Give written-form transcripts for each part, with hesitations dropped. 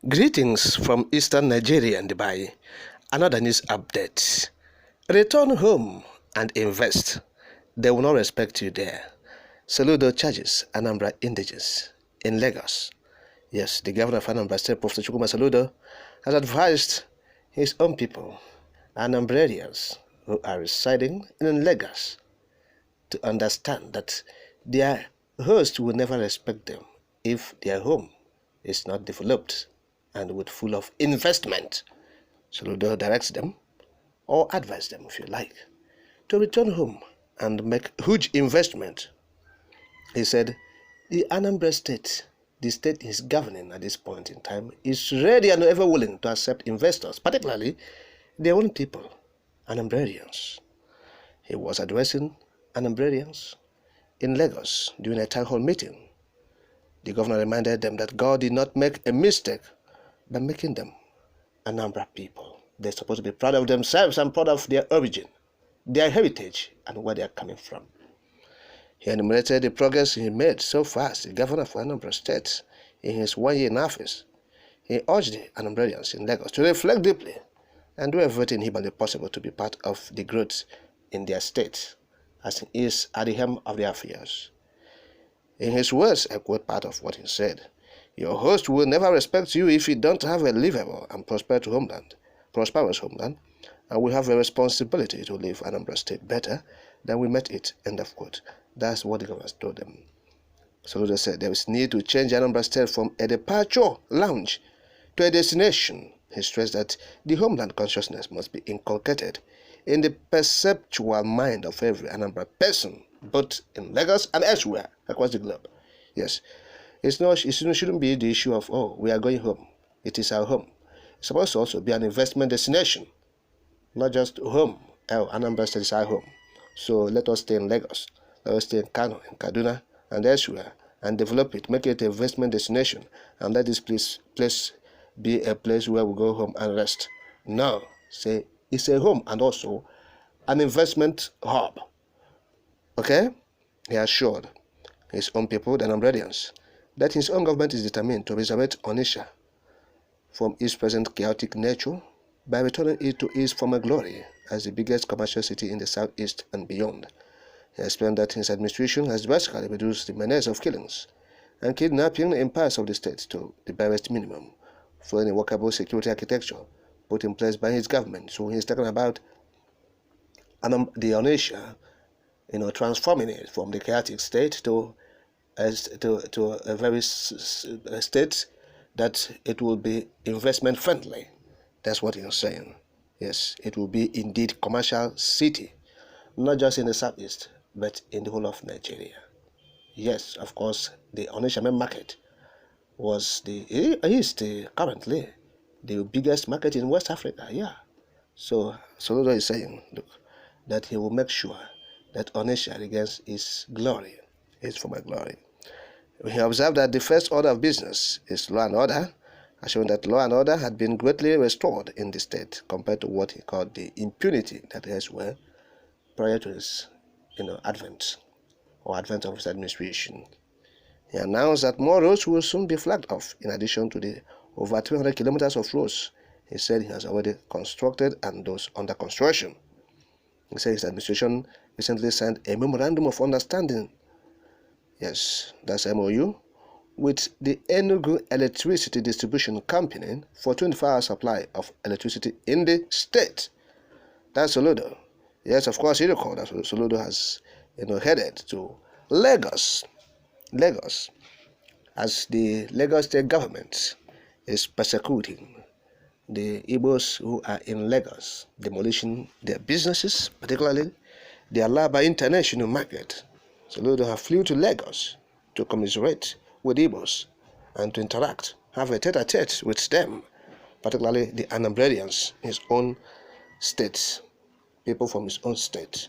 Greetings from Eastern Nigeria and Dubai. Another news update. Return home and invest. They will not respect you there. Soludo charges Anambra indigents in Lagos. Yes, the governor of Anambra State, Professor Soludo, has advised his own people, Anambrarians who are residing in Lagos, to understand that their host will never respect them if their home is not developed and with full of investment. Soludo directs them, or advise them if you like, to return home and make huge investment. He said, the Anambra State, the state is governing at this point in time, is ready and ever willing to accept investors, particularly their own people, Anambrarians. He was addressing Anambrarians in Lagos during a town hall meeting. The governor reminded them that God did not make a mistake by making them Anambra people. They're supposed to be proud of themselves and proud of their origin, their heritage, and where they are coming from. He enumerated the progress he made so far as the governor of Anambra State in his 1 year in office. He urged the Anambrarians in Lagos to reflect deeply and do everything humanly possible to be part of the growth in their state, as he is at the helm of their affairs. In his words, I quote part of what he said: "Your host will never respect you if you don't have a livable and prosperous homeland, and we have a responsibility to leave Anambra State better than we met it." End of quote. That's what the governor told them. Soludo said there is need to change Anambra State from a departure lounge to a destination. He stressed that the homeland consciousness must be inculcated in the perceptual mind of every Anambra person, both in Lagos and elsewhere across the globe. Yes, it shouldn't be the issue of, oh, we are going home. It is our home. It's supposed to also be an investment destination, not just home. Oh, Anambra State is our home, so let us stay in Lagos, let us stay in Kano, in Kaduna, and elsewhere, and develop it, make it an investment destination, and let this place be a place where we go home and rest. No, say it's a home and also an investment hub. Okay? He assured his own people, the Anambrarians, that his own government is determined to resurrect Onitsha from its present chaotic nature by returning it to its former glory as the biggest commercial city in the southeast and beyond. He explained that his administration has drastically reduced the menace of killings and kidnapping in parts of the state to the barest minimum, following a workable security architecture put in place by his government. So he's talking about the Onitsha, transforming it from the chaotic state to a very state that it will be investment friendly. That's what he's saying. Yes, it will be indeed commercial city, not just in the southeast, but in the whole of Nigeria. Yes, of course, the Onitsha main market is currently the biggest market in West Africa. Yeah. So Soludo is saying, look, that he will make sure that Onitsha regains its glory, its former glory. He observed that the first order of business is law and order, showing that law and order had been greatly restored in the state compared to what he called the impunity that elsewhere prior to his advent of his administration. He announced that more roads will soon be flagged off, in addition to the over 300 kilometers of roads he said he has already constructed and those under construction. He said his administration recently signed a memorandum of understanding, yes, that's MOU, with the Enugu Electricity Distribution Company for 24-hour supply of electricity in the state. That's Soludo. Yes, of course, you recall that Soludo has headed to Lagos, as the Lagos state government is persecuting the Igbos who are in Lagos, demolishing their businesses, particularly the Alaba International Market. Soludo have flew to Lagos to commiserate with Igbos and to interact, have a tete-a-tete with them, particularly the Anambrarians, his own state, people from his own state.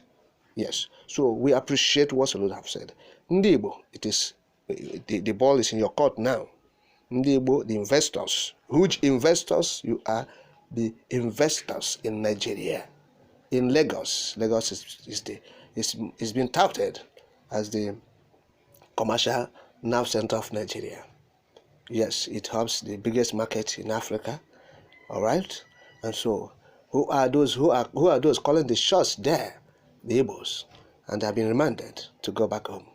Yes, so we appreciate what Soludo have said. Ndibo, it is the ball is in your court now. Ndibo, the investors, huge investors, you are the investors in Nigeria. In Lagos is being touted as the commercial nerve center of Nigeria. Yes, it helps the biggest market in Africa. All right, and so who are those calling the shots there? The Igbos, and they have been remanded to go back home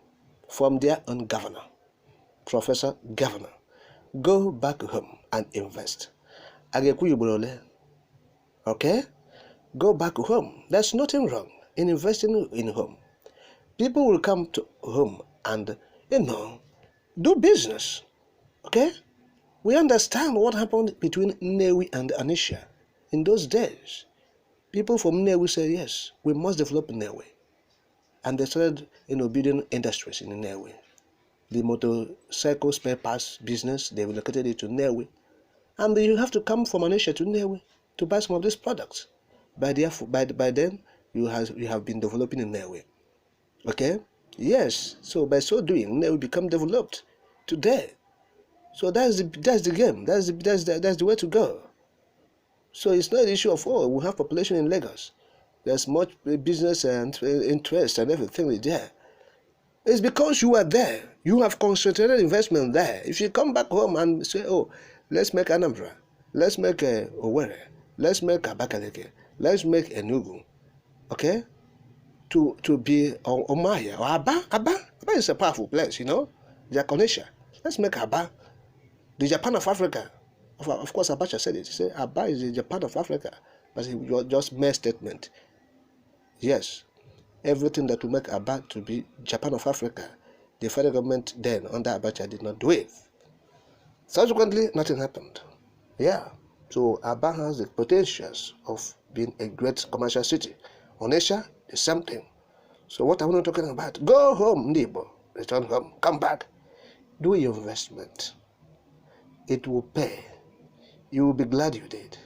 from their own governor, Professor Governor. Go back home and invest. Okay? Go back home. There's nothing wrong in investing in home. People will come to home and, do business. Okay? We understand what happened between Nnewi and Anisha in those days. People from Nnewi said, yes, we must develop Nnewi. And they started, building industries in Nnewi. The motorcycle spare parts business, they relocated it to Nnewi. And you have to come from Anisha to Nnewi to buy some of these products. By then, you have been developing in Nnewi. Okay? Yes. So by so doing, Nnewi become developed today. So that's the game. That's the way to go. So it's not an issue of we have population in Lagos. There's much business and interest and everything there. It's because you are there. You have concentrated investment there. If you come back home and say, let's make Anambra, let's make Owerri, let's make Abakaliki, let's make Enugu, okay? To be Omaya or Aba is a powerful place, Jaconesha. Let's make Aba the Japan of Africa. Of course, Abacha said it. He said Aba is the Japan of Africa, but it was just mere statement. Yes, everything that will make Aba to be Japan of Africa, the federal government then under Abacha did not do it. Subsequently, nothing happened. Yeah, so Aba has the potentials of being a great commercial city. Onitsha, the same thing. So what are we not talking about? Go home, Ndibo. Return home. Come back. Do your investment. It will pay. You will be glad you did.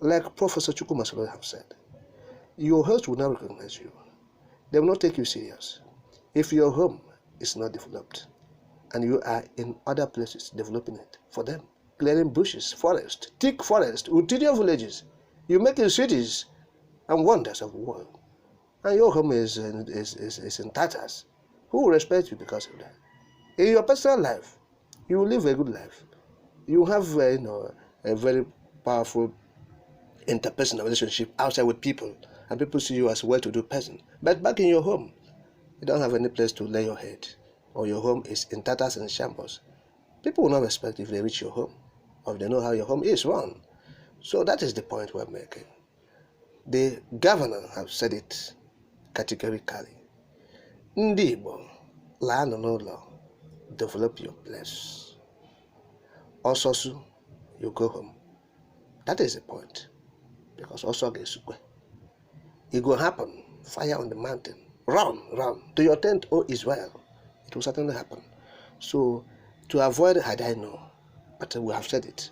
Like Professor Chukwuma Soludo have said, your host will not recognize you. They will not take you serious. If your home is not developed, and you are in other places developing it for them, clearing bushes, forest, thick forest, interior villages, you make it cities and wonders of the world, and your home is in tatters, who will respect you because of that? In your personal life, you will live a good life. You have a very powerful interpersonal relationship outside with people, and people see you as a well-to-do person. But back in your home, you don't have any place to lay your head, or your home is in tatters and shambles. People will not respect if they reach your home, or if they know how your home is run. So that is the point we're making. The governor have said it categorically. Ndị Igbo, laa n'ụlọ, develop your place. Also, you go home. That is the point. Because also it will happen. Fire on the mountain. Run to your tent, O Israel. It will certainly happen. So to avoid had I know, but we have said it.